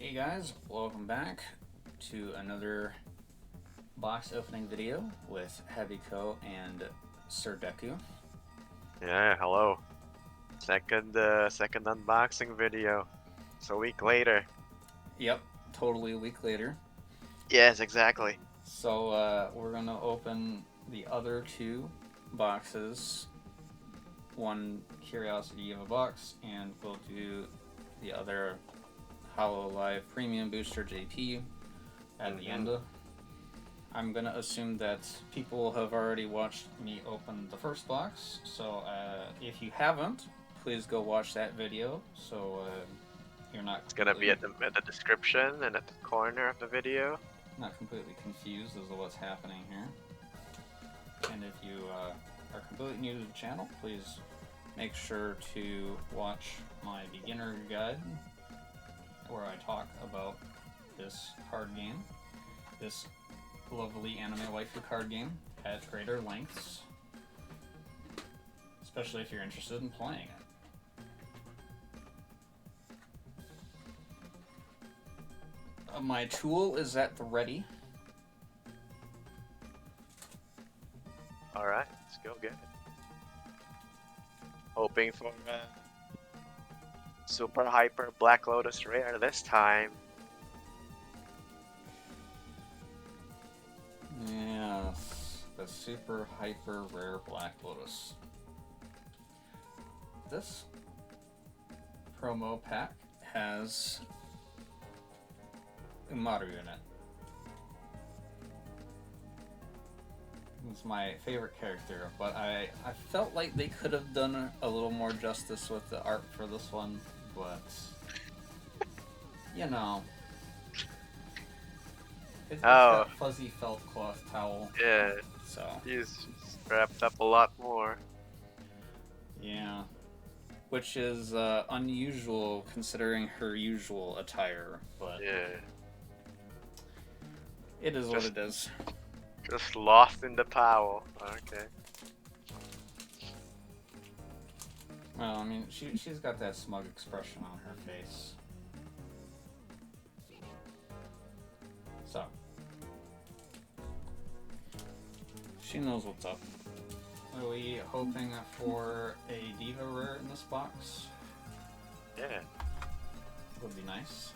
Hey guys, welcome back to another box opening video with Heavyco and Sir Deku. Yeah, hello. Second unboxing video. It's a week later. Yep, totally a week later. Yes, exactly. So we're gonna open the other two boxes. One Curiosity of a box, and we'll do the other Hololive Premium Booster JP at the end. I'm gonna assume that people have already watched me open the first box, so if you haven't, please go watch that video so you're not It's gonna be at the description and at the corner of the video. not completely confused as to what's happening here. And if you are completely new to the channel, please make sure to watch my beginner guide where I talk about this card game, this lovely anime waifu card game at greater lengths, especially if you're interested in playing it. My tool is at the ready. Alright, let's go get it. Hoping for Super Hyper Black Lotus Rare this time. Yes, the super hyper rare Black Lotus. This promo pack has Umaru in it. It's my favorite character, but I felt like they could have done a little more justice with the art for this one, but you know. It's got fuzzy felt cloth towel. Yeah, so he's wrapped up a lot more. Yeah. Which is unusual considering her usual attire, but yeah, it is what it is. Just lost in the towel. Okay. Well, I mean, she's got that smug expression on her face. So she knows what's up. Are we hoping for a Diva rare in this box? Yeah. Would be nice.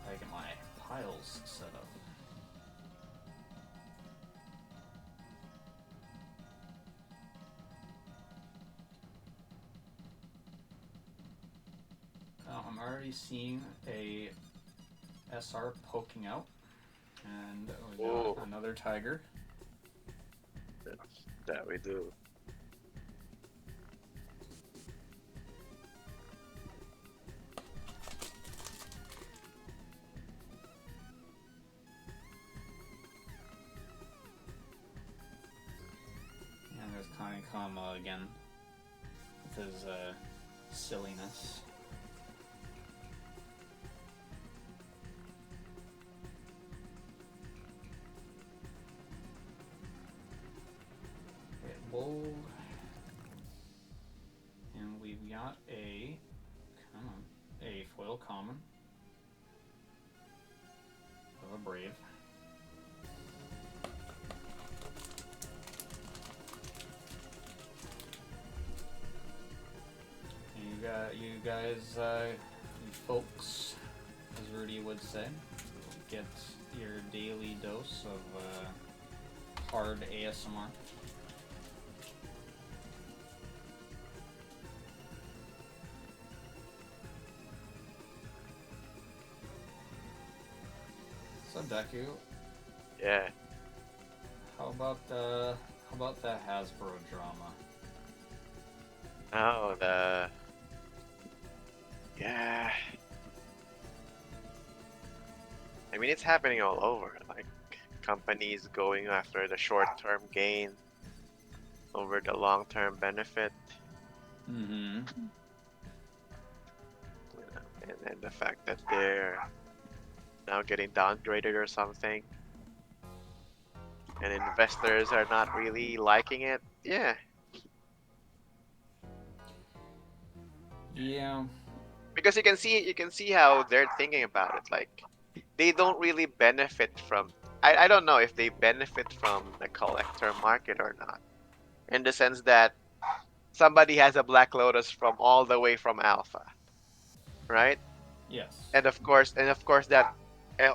I get my piles set up. I'm already seeing a SR poking out, and we got another tiger. That we do. And there's Kamikama again with his silliness. Bold, and we've got a foil common of a brave. And you guys, you folks, as Rudy would say, get your daily dose of hard ASMR. So Deku. Yeah. How about the Hasbro drama? Oh, yeah. I mean, it's happening all over. Like companies going after the short-term gain over the long-term benefit. Mm-hmm. And the fact that they're now getting downgraded or something, and investors are not really liking it. Yeah. Yeah. Because you can see how they're thinking about it. Like they don't really benefit from. I don't know if they benefit from the collector market or not. In the sense that somebody has a Black Lotus from all the way from Alpha, right? Yes. And of course that,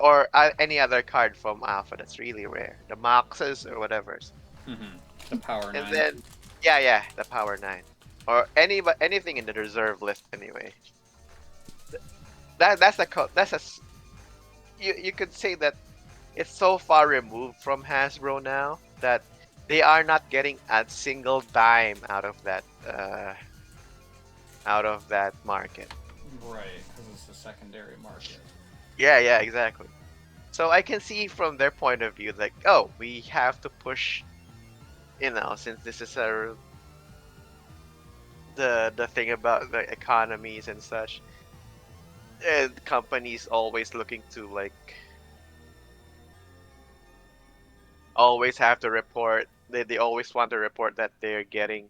or any other card from Alpha that's really rare, the Moxes or whatever. Mm-hmm. The Power And 9. then, yeah, the Power 9, or anything in the reserve list anyway. That's you could say that it's so far removed from Hasbro now that they are not getting a single dime out of that market. Right, because it's a secondary market. Yeah, exactly. So I can see from their point of view, like, oh, we have to push, since this is the thing about the economies and such, and companies always looking to like always have to report. They always want to report that they're getting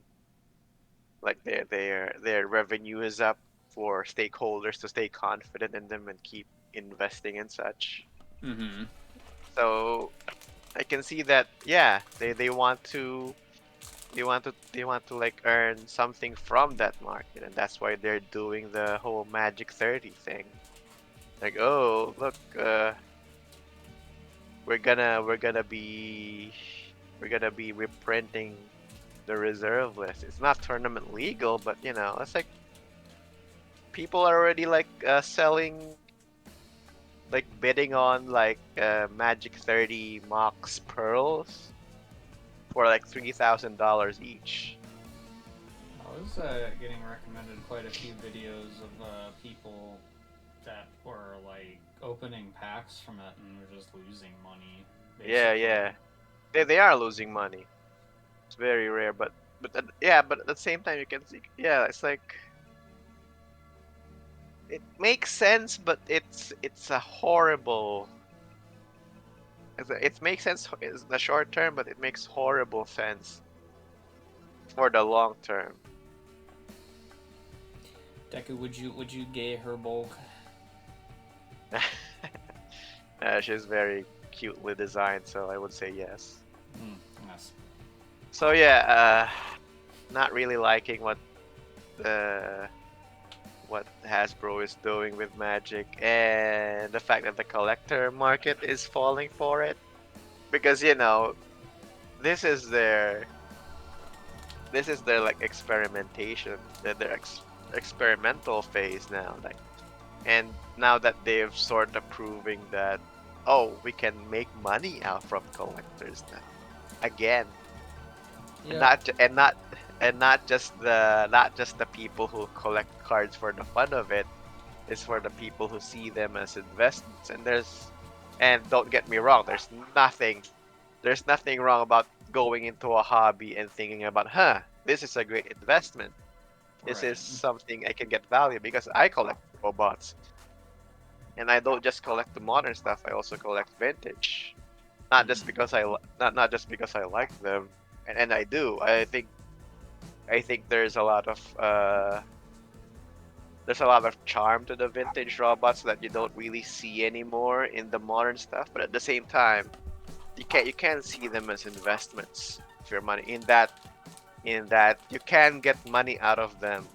like their revenue is up for stakeholders to stay confident in them and keep investing and such. Mm-hmm. So I can see that, yeah, they want to they want to like earn something from that market, and that's why they're doing the whole Magic 30 thing. Like, oh, look, we're gonna be reprinting the reserve list. It's not tournament legal, but it's like people are already like selling, like bidding on like Magic 30 Mox Pearls for like $3,000 each. I was getting recommended quite a few videos of people that were like opening packs from it and were just losing money, basically. Yeah. They are losing money. It's very rare, but at the same time you can see, yeah, it's like it makes sense, but it's a horrible. It makes sense in the short term, but it makes horrible sense for the long term. Deku, would you gay her bulk? She's very cutely designed, so I would say yes. Mm, yes. So yeah, not really liking uh, what Hasbro is doing with Magic, and the fact that the collector market is falling for it, because this is their like experimentation, their experimental phase now, like, and now that they've sort of proving that, oh, we can make money out from collectors now again, and Yep. not ju- and not just the people who collect cards for the fun of it. It's for the people who see them as investments. And don't get me wrong, there's nothing wrong about going into a hobby and thinking about, this is a great investment. This is Right. something I can get value, because I collect robots. And I don't just collect the modern stuff, I also collect vintage. Not just Mm-hmm. because not just because I like them. And I do. I think there's a lot of charm to the vintage robots that you don't really see anymore in the modern stuff, but at the same time, you can't see them as investments of your money, in that you can get money out of them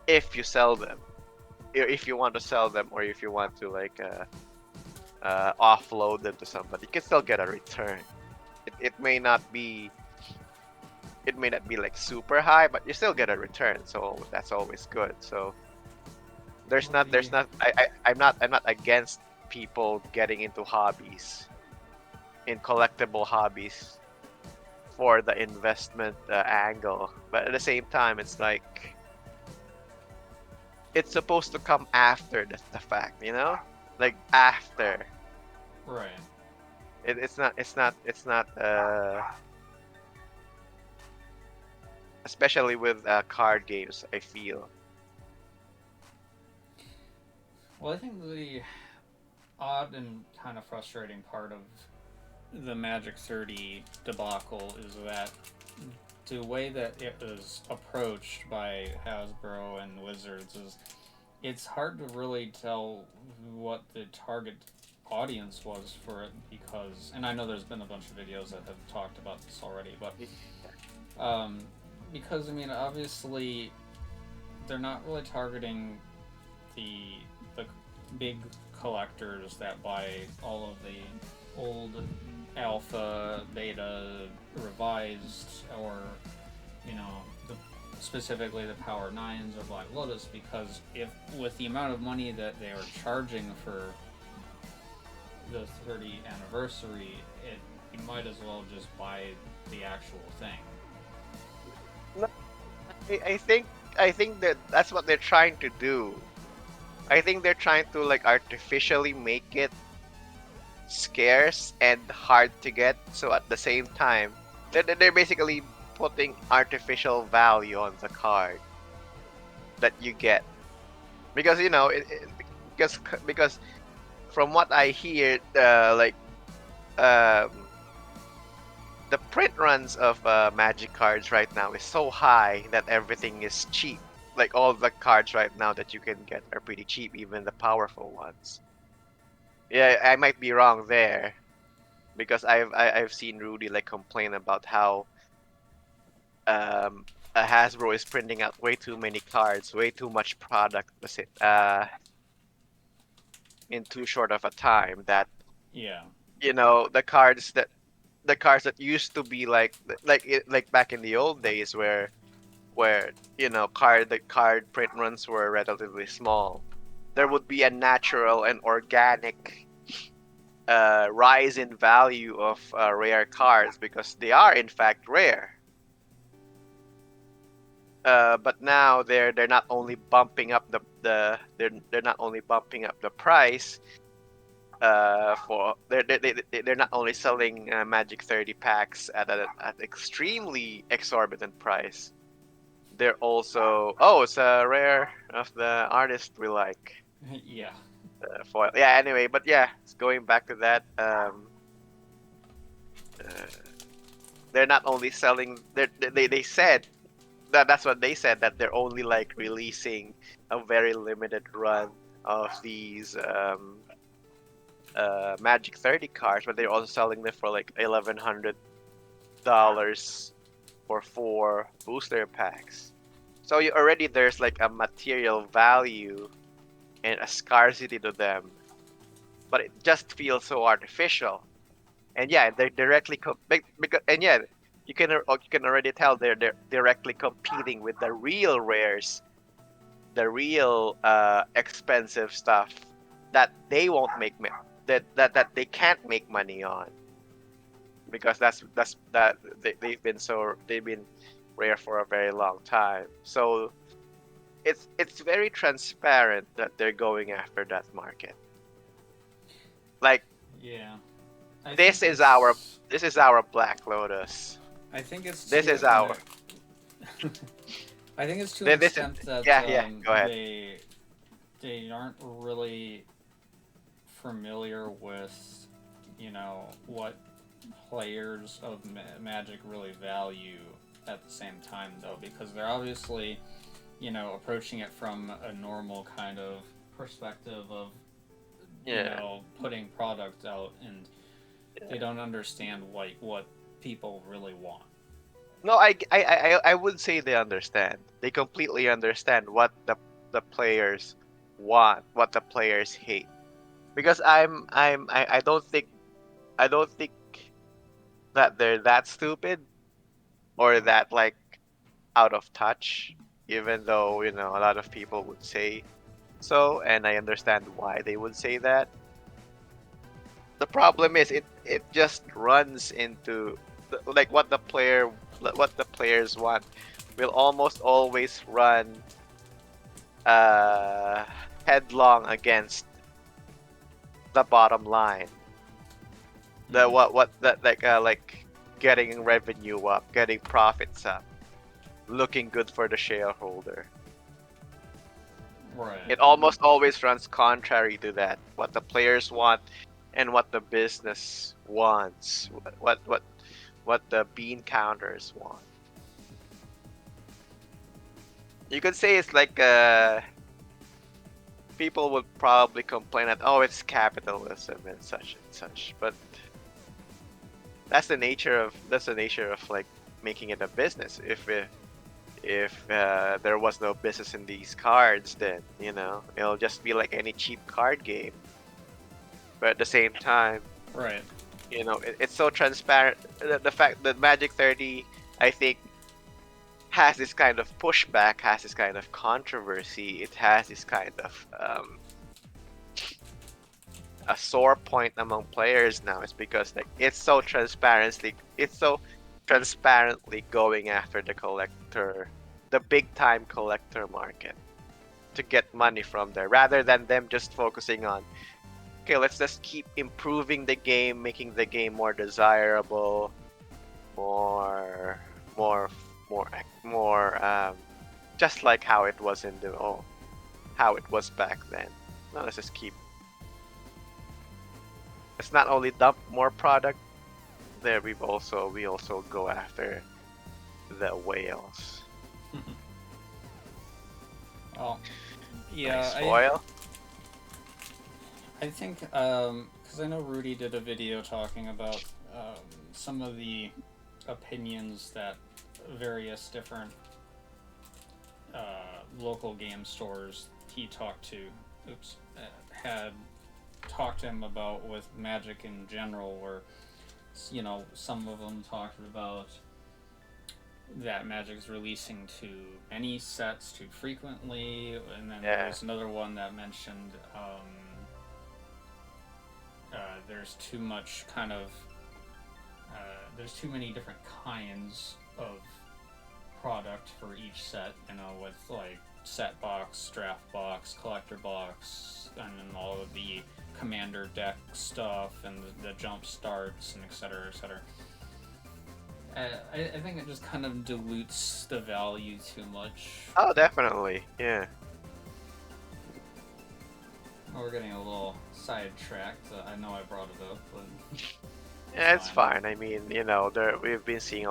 if you sell them. If you want to sell them, or if you want to like offload them to somebody, you can still get a return. It may not be, like super high, but you still get a return, so that's always good. So Well, there's not I'm not against people getting into hobbies, in collectible hobbies, for the investment angle, but at the same time, it's like it's supposed to come after the fact, like after. right. It's not especially with card games, I feel. Well, I think the odd and kind of frustrating part of the Magic 30 debacle is that the way that it was approached by Hasbro and Wizards is it's hard to really tell what the target audience was for it because, and I know there's been a bunch of videos that have talked about this already, but um, because I mean obviously they're not really targeting the big collectors that buy all of the old alpha, beta, revised, or you know the specifically the Power Nines or Black Lotus, because if with the amount of money that they are charging for the 30th anniversary, you might as well just buy the actual thing. No, I think that's what they're trying to do. I think they're trying to like artificially make it scarce and hard to get. So at the same time, they're basically putting artificial value on the card that you get because because from what I hear, um, the print runs of Magic cards right now is so high that everything is cheap. Like all the cards right now that you can get are pretty cheap, even the powerful ones. Yeah, I might be wrong there because I've seen Rudy like complain about how um Hasbro is printing out way too many cards, way too much product in too short of a time that Yeah. the cards that used to be like back in the old days where the card print runs were relatively small, there would be a natural and organic rise in value of rare cards because they are in fact rare. But now they're not only bumping up they're not only bumping up the price they're not only selling Magic 30 packs at extremely exorbitant price. They're also it's a rare of the artist we like Yeah. foil. Yeah. Anyway, but yeah, going back to that. Uh, they're not only selling. They said that's what they said, that they're only like releasing a very limited run of these Magic 30 cards, but they're also selling them for like $1,100 for 4 booster packs. So there's like a material value and a scarcity to them, but it just feels so artificial. And yeah, they're directly because and yeah, you can already tell they're directly competing with the real rares, the real expensive stuff that they won't make that they can't make money on because they've been rare for a very long time. So it's very transparent that they're going after that market. Like Yeah. this is our Black Lotus. I think it's This to is our I think it's to an this extent that yeah, go ahead. they aren't really familiar with what players of Magic really value at the same time, though, because they're obviously approaching it from a normal kind of perspective of putting product out, and they don't understand what people really want. No, I would say they understand. They completely understand what the players want, what the players hate. Because I don't think that they're that stupid or that like out of touch, even though a lot of people would say so, and I understand why they would say that. The problem is it just runs into like what the players want will almost always run uh, headlong against the bottom line. The what that like getting revenue up, getting profits up, looking good for the shareholder. Right. It almost always runs contrary to that. What the players want and what the business wants. What the bean counters want. You could say it's like people would probably complain that, oh, it's capitalism and such, but that's the nature of like making it a business. If there was no business in these cards, then it'll just be like any cheap card game. But at the same time, Right. it's so transparent. The fact that Magic 30, I think, has this kind of pushback, has this kind of controversy, it has this kind of a sore point among players now. Is because like it's so transparently going after the collector, the big time collector market, to get money from there, rather than them just focusing on, okay, let's just keep improving the game, making the game more desirable, more more more just like how it was how it was back then. No, let's just keep. Let's not only dump more product there. We also go after the whales. Well, yeah, Nice foil. I think because I know Rudy did a video talking about some of the opinions that various different local game stores he talked to, had talked to him about with Magic in general, where some of them talked about that Magic's releasing too many sets too frequently, and then there was another one that mentioned there's too much kind of there's too many different kinds of product for each set, with like set box, draft box, collector box, and then all of the commander deck stuff and the jump starts and etc. etc. I think it just kind of dilutes the value too much. Oh, definitely, yeah. Well, we're getting a little sidetracked. I know I brought it up, but Yeah, it's fine. I mean, we've been seeing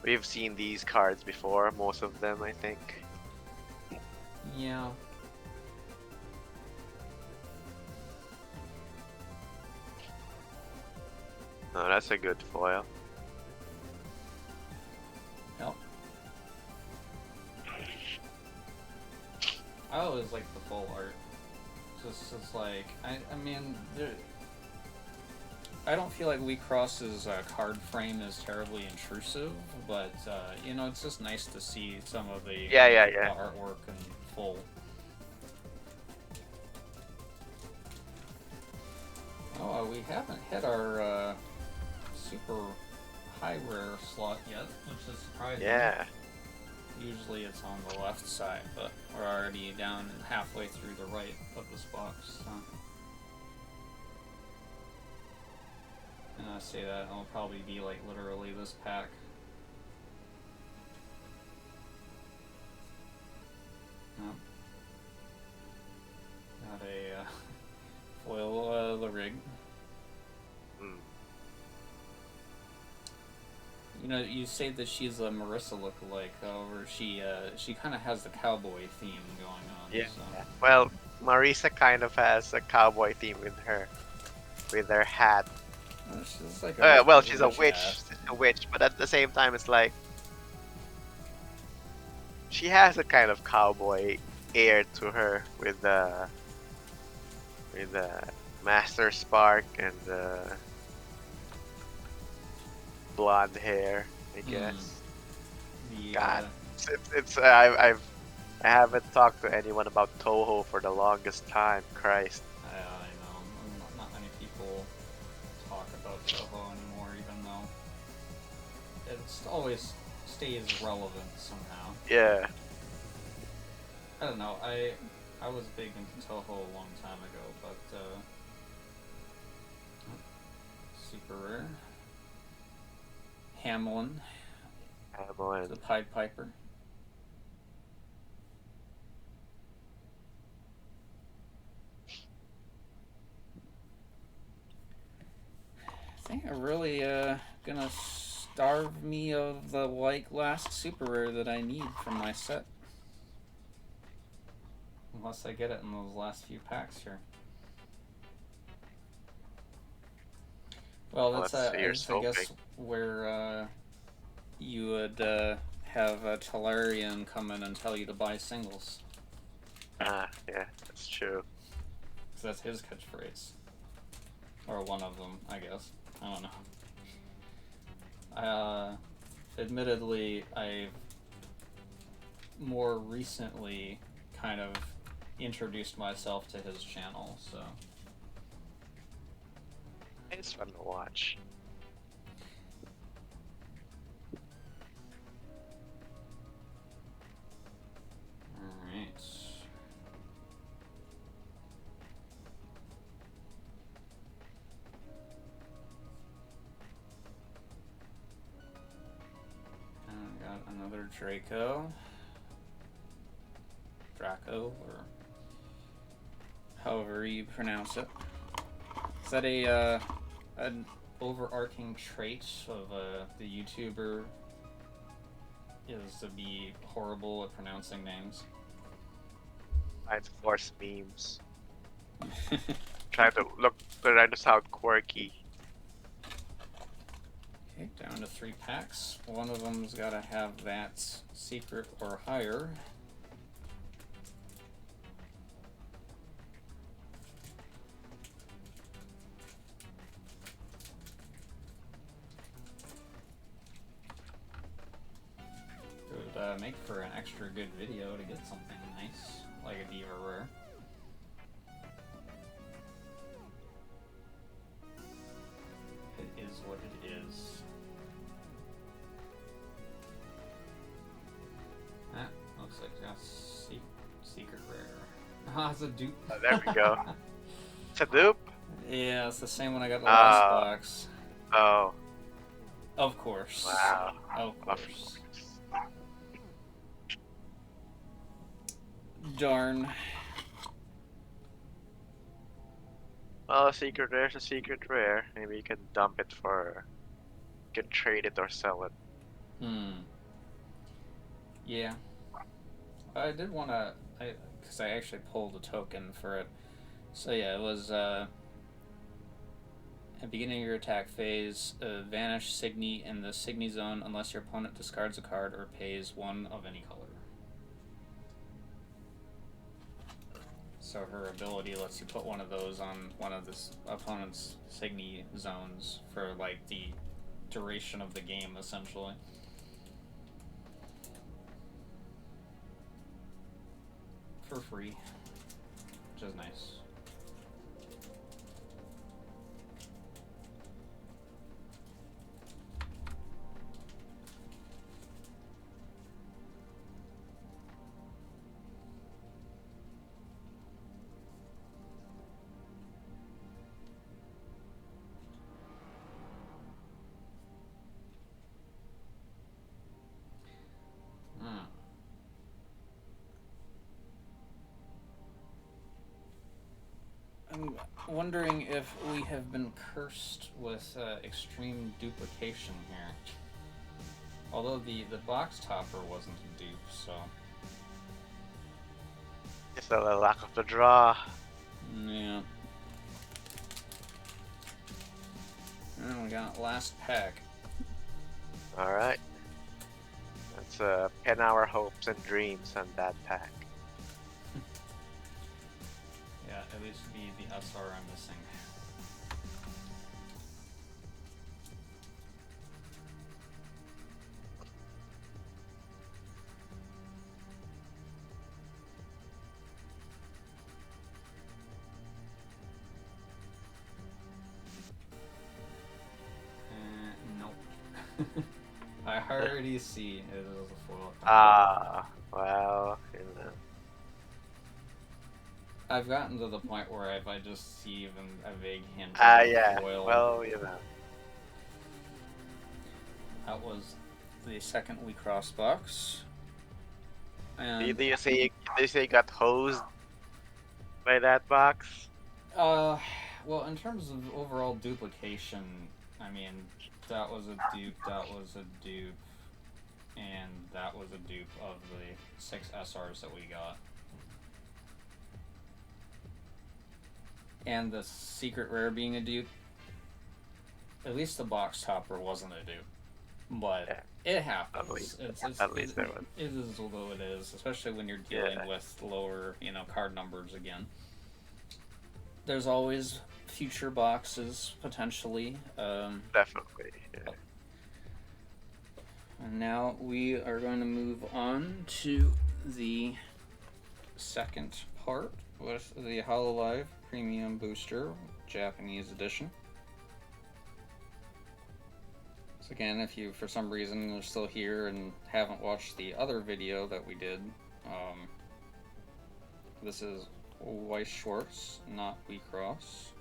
we've seen these cards before, most of them, I think. Yeah. No, that's a good foil. Yep. I always like the full art. It's like I mean, I don't feel like WIXOSS's card frame is terribly intrusive, but it's just nice to see some of the the artwork in full. Oh, we haven't hit our super high rare slot yet, which is surprising. Yeah. Usually it's on the left side, but we're already down halfway through the right of this box. So. And I say that it'll probably be like literally this pack. No. Got a foil Larig. You say that she's a Marissa lookalike, however, she kind of has the cowboy theme going on. Yeah. So. Well, Marisa kind of has a cowboy theme with her hat. She's like she's a witch. She's a witch, but at the same time, it's like she has a kind of cowboy air to her with the Master Spark and the blonde hair, I guess. God, I haven't talked to anyone about Toho for the longest time. Christ. I know. Not many people talk about Toho anymore, even though it always stays relevant somehow. Yeah. I don't know. I was big into Toho a long time ago, but super rare. Hamlin. The Pied Piper. I think I'm really gonna starve me of the last super rare that I need from my set. Unless I get it in those last few packs here. Well, that's Let's see, you're I guess where you would have Talarian come in and tell you to buy singles. Ah, yeah, that's true. Because that's his catchphrase. Or one of them, I guess. I don't know. Admittedly, I've more recently kind of introduced myself to his channel, so. It's fun to watch. Alright. And we got another Draco. Draco, or however you pronounce it. Is that an overarching trait of the YouTuber is to be horrible at pronouncing names? Trying to force memes. Trying to sound quirky. Okay, down to 3 packs. One of them's gotta have that secret or higher. It would make for an extra good video to get something nice, like a Diva Rare. It is what it is. That looks like a secret rare. Ah, it's a dupe. Oh, there we go. It's a dupe? Yeah, it's the same one I got in the last box. Oh. Of course. Wow. Of course. Darn. Well, a secret rare's a secret rare. Maybe you can dump it for... You can trade it or sell it. Yeah. I did want to... Because I actually pulled a token for it. So yeah, it was... At the beginning of your attack phase, vanish Signy in the Signy zone unless your opponent discards a card or pays one of any color. So her ability lets you put one of those on one of this opponent's Signy zones for like the duration of the game, essentially. For free, which is nice. I'm wondering if we have been cursed with extreme duplication here. Although the box topper wasn't a dupe, so... It's the lack of the draw. Yeah. And we got last pack. Alright. Let's pin our hopes and dreams on that pack. Yeah, at least the SR I'm missing. Nope. I already see it was a foil. Ah, well, you know. I've gotten to the point where if I just see even a vague hint of Yeah. foil, Well, you know. that was the second WIXOSS box. And Do you say you got hosed by that box? well, in terms of overall duplication, I mean, that was a dupe, and that was a dupe of the 6 SRs that we got. and the secret rare being a dupe. At least the box topper wasn't a dupe, but Yeah. it happens. At least there was. It is although it is, especially when you're dealing with lower, card numbers again. There's always future boxes potentially. Definitely. Yeah. And now we are going to move on to the second part with the Hololive Premium Booster Japanese Edition. So again, if you for some reason are still here and haven't watched the other video that we did, this is Weiss Schwartz, not WIXOSS.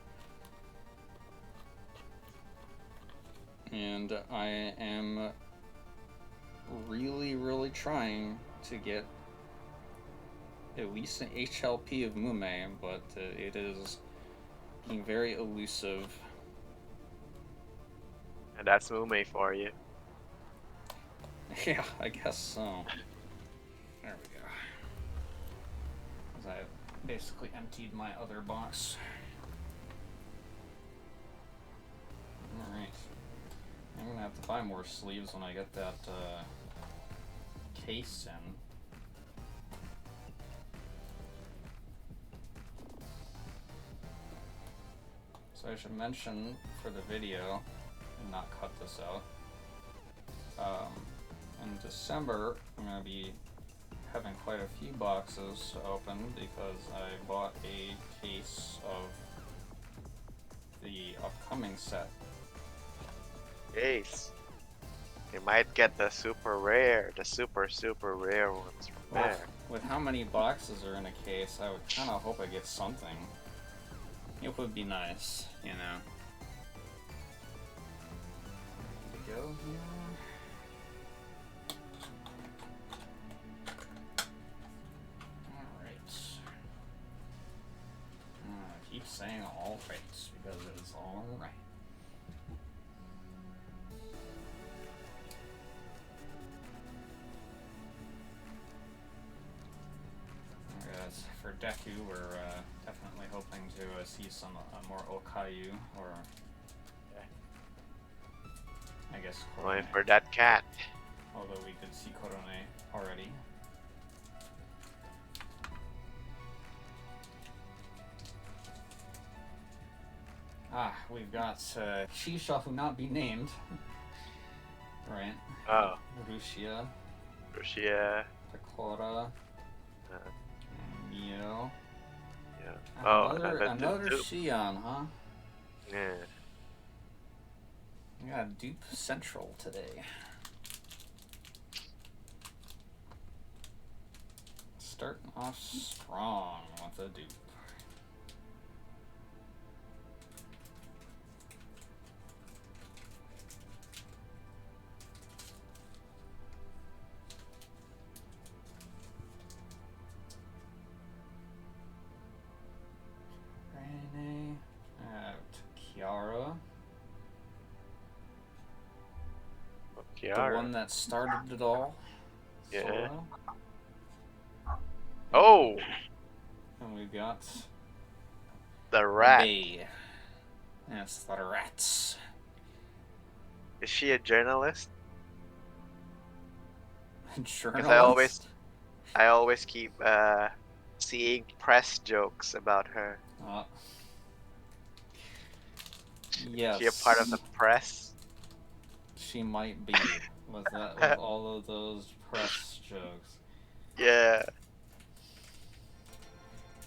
And I am really trying to get at least an HLP of Mume, but it is being very elusive. And that's Mume for you. Yeah, I guess so. There we go. Because I basically emptied my other box. Alright. I'm gonna have to buy more sleeves when I get that case in. So I should mention for the video, and not cut this out, in December I'm going to be having quite a few boxes to open because I bought a case of the upcoming set. Ace. You might get the super rare, the super rare ones from there. With how many boxes are in a case, I would kind of hope I get something. It would be nice, you know. Ready to go here. Alright. Keep saying alright because it's alright. For Decu, we're definitely hoping to see some more Okayu, or I guess Korone. Going for that cat. Although we could see Korone already. We've got she shall not be named. Right. Oh. Rushia. Takora. Mio. Yeah. Oh, another Shion, huh? Yeah. We got Dupe Central today. Starting off strong with a dupe. Rene, Kiara. Kiara. The one that started it all. Yeah. Solo. Oh! And we've got The rat. Bay. That's the rats. Is she a journalist? Journalist? Because I always keep seeing press jokes about her. Yes. Is she a part of the press? She might be. With all of those press jokes. Yeah.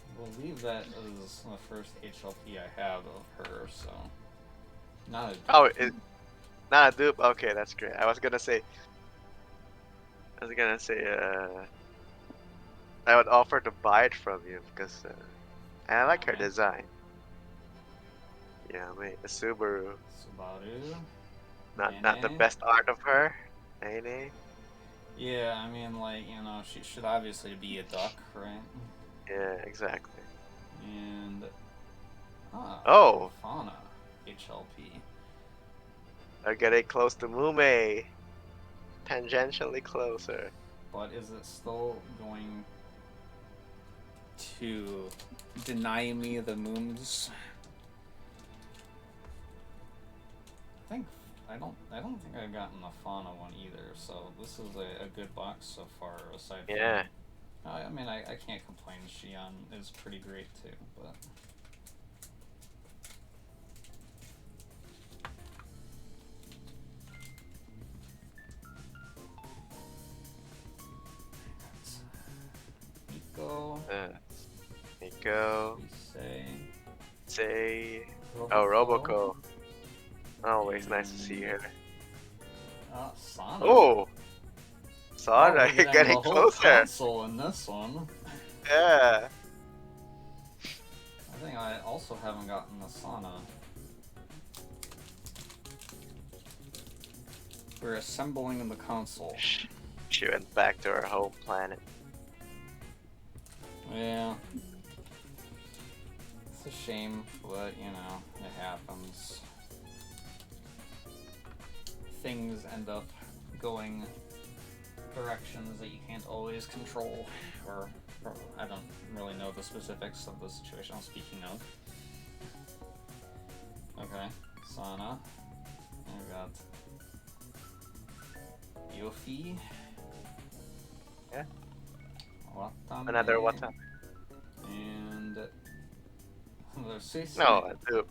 I believe that is the first HLP I have of her, so not a dupe. Oh, not a dupe? Okay, that's great. I was gonna say, I would offer to buy it from you because I like her design. Yeah, mate, the Subaru. Not the best art of her. Nene. Yeah, I mean, she should obviously be a duck, right? Yeah, exactly. And oh, Fauna HLP. They're getting close to Mume. Tangentially closer. But is it still going to deny me the Mooms? I don't think I've gotten the Fauna one either. So this is a good box so far. Aside from, Yeah. I mean, I can't complain. Xi'an is pretty great too, but. Nico. Nico. Say. Roboco. Oh, Roboco. Always nice to see her. Sana. Oh! Sana, we're you're getting the whole closer. console in this one. Yeah. I think I also haven't gotten the Sana. We're assembling the console. She went back to her home planet. Yeah. It's a shame, but you know, it happens. Things end up going directions that you can't always control, or I don't really know the specifics of the situation I'm speaking of. Okay, Sana. I've got Yofi. Yeah. Watame. Another Watame. And the Suisei. No, dude.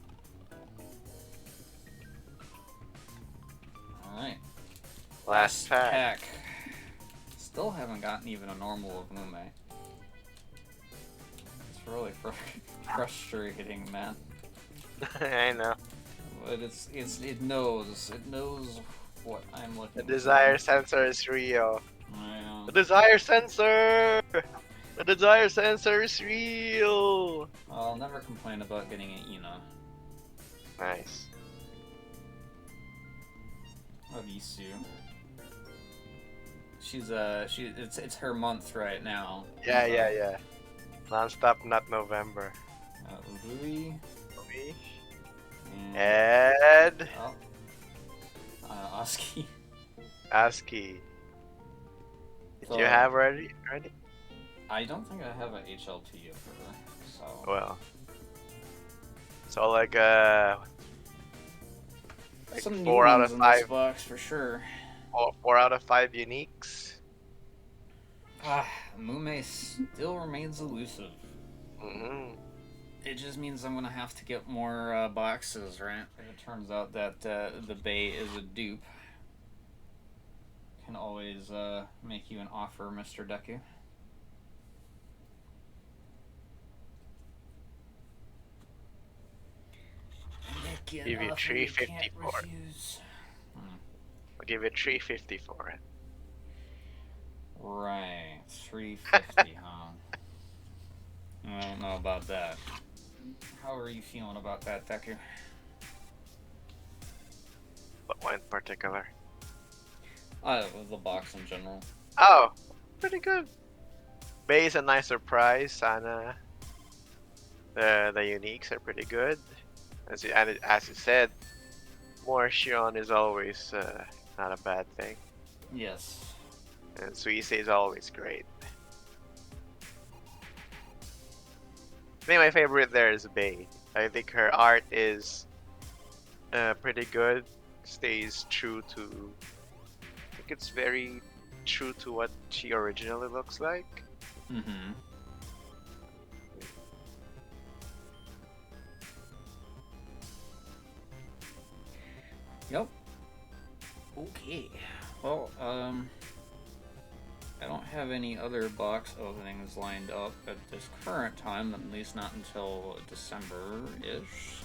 Alright. Last pack. Still haven't gotten even a normal of Mume. It's really frustrating, man. I know. But it knows what I'm looking The for. desire sensor is real. Yeah. The desire sensor! The desire sensor is real! I'll never complain about getting an Ina. Nice. Avisu. It's her month right now. Yeah. Non-stop, not November. Louis. Ed. Oski. ASCII. Did So, you have ready? I don't think I have an HLT of her, so. Well. So like Some 4 new out ones of in 5. this box for sure. 4 out of 5 uniques. Mume still remains elusive. It just means I'm gonna have to get more boxes, right? If it turns out that the Bay is a dupe, can always make you an offer, Mr. Deku. Give you $350 for it. I'll give you $350 for it. Right, $350, huh? I don't know about that. How are you feeling about that, Deku? But one in particular. The box in general. Oh, pretty good. Bay is a nice surprise. Sana. The uniques are pretty good. As you said, more Shion is always not a bad thing. Yes. And Suisei is always great. I think my favorite there is Bay. I think her art is pretty good. Stays true to. I think it's very true to what she originally looks like. Mm-hmm. Yep. Okay. Well, I don't have any other box openings lined up at this current time, at least not until December-ish.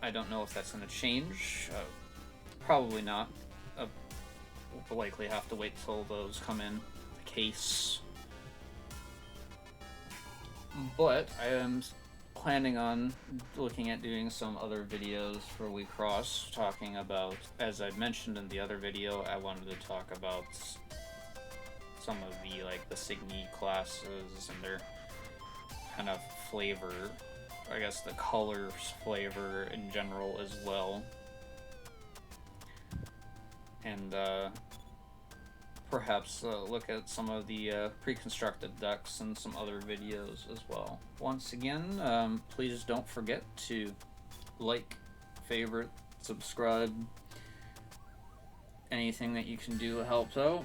I don't know if that's going to change. Probably not. We'll likely have to wait till those come in the case. But I am planning on looking at doing some other videos for WIXOSS, talking about, as I mentioned in the other video, I wanted to talk about some of the Signy classes and their kind of flavor, I guess the colors flavor in general as well. And perhaps look at some of the pre-constructed decks and some other videos as well. Once again, please don't forget to like, favorite, subscribe. Anything that you can do helps out.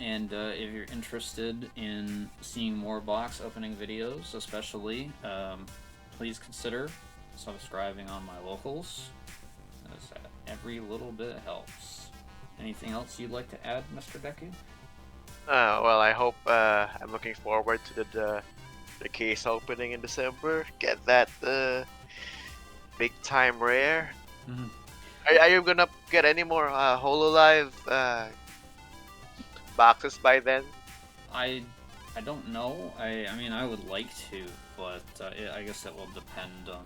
And if you're interested in seeing more box opening videos, especially, please consider subscribing on my locals, as every little bit helps. Anything else you'd like to add, Mr. Decu? Well, I hope I'm looking forward to the case opening in December. Get that big time rare. Mm-hmm. Are you gonna get any more Hololive boxes by then? I don't know. I mean, I would like to, but I guess it will depend on,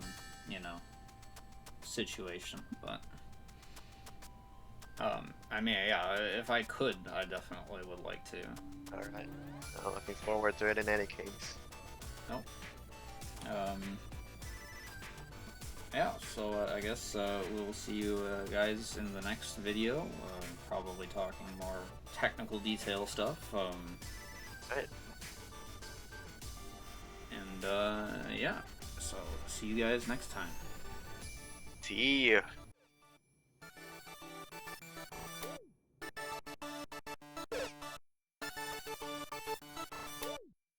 situation. But I mean, yeah, if I could, I definitely would like to. All right. I'm looking forward to it in any case. Nope. Yeah, so I guess we'll see you guys in the next video. Probably talking more technical detail stuff. Right. And yeah, so see you guys next time. See you.